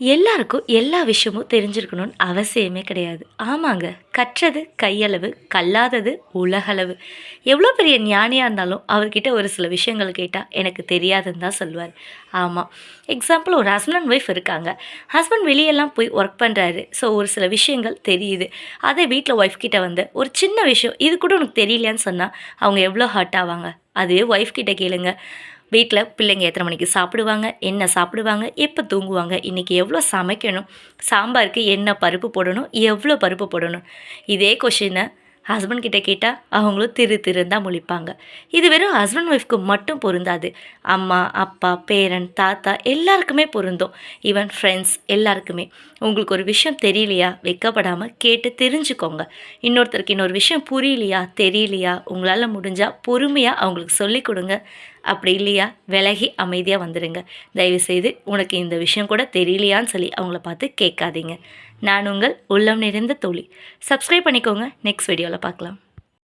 எல்லாருக்கும் எல்லா விஷயமும் தெரிஞ்சிருக்கணும்னு அவசியமே கிடையாது. ஆமாங்க. கற்றது கையளவு, கல்லாதது உலகளவு. எவ்வளோ பெரிய ஞானியா இருந்தாலும், அவர்கிட்ட ஒரு சில விஷயங்கள் கேட்டா, எனக்கு தெரியாதுன்னு தான் சொல்லுவாரு. ஆமா. எக்ஸாம்பிள் ஒரு ஹஸ்பண்ட் அண்ட் ஒய்ஃப் இருக்காங்க. ஹஸ்பண்ட் வெளியெல்லாம் போய் ஒர்க் பண்றாரு. ஸோ, ஒரு சில விஷயங்கள் தெரியுது. அதே வீட்ல ஒய்ஃப் கிட்ட வந்து, ஒரு சின்ன விஷயம், இது கூட உனக்கு தெரியலையான்னு சொன்னா, அவங்க எவ்வளோ ஹர்ட் ஆவாங்க. அதுவே ஒய்ஃப் கிட்ட கேளுங்க. வீட்ல பிள்ளைங்க எத்தனை மணிக்கு சாப்பிடுவாங்க? என்ன சாப்பிடுவாங்க? எப்போ தூங்குவாங்க? இன்னைக்கு எவ்வளோ சமைக்கணும்? சாம்பாருக்கு என்ன பருப்பு போடணும்? எவ்வளோ பருப்பு போடணும்? இதே கொஷின ஹஸ்பண்ட் கிட்ட கேட்டா, அவங்களும் திரு திருன்னு தான் முழிப்பாங்க. இது வெறும் ஹஸ்பண்ட் ஒய்ஃப்க்கு மட்டும் பொருந்தாது. அம்மா, அப்பா, பேரன், தாத்தா எல்லாருக்குமே பொருந்தும். ஈவன் ஃப்ரெண்ட்ஸ் எல்லாருக்குமே. உங்களுக்கு ஒரு விஷயம் தெரியலையா? வெட்கப்படாம கேட்டு தெரிஞ்சுக்கோங்க. இன்னொருத்தருக்கு இன்னொரு விஷயம் புரியலையா? தெரியலையா? உங்களால முடிஞ்சா பொறுமையா அவங்களுக்கு சொல்லிக் கொடுங்க. அப்படி இல்லையா, விலகி அமைதியா வந்துருங்க. தயவுசெய்து உனக்கு இந்த விஷயம் கூட தெரியலையான்னு சொல்லி அவங்கள பார்த்து கேட்காதீங்க. நான் உங்கள் உள்ளம் நிறைந்த தோழி. சப்ஸ்கிரைப் பண்ணிக்கோங்க. நெக்ஸ்ட் வீடியோவில் பார்க்கலாம்.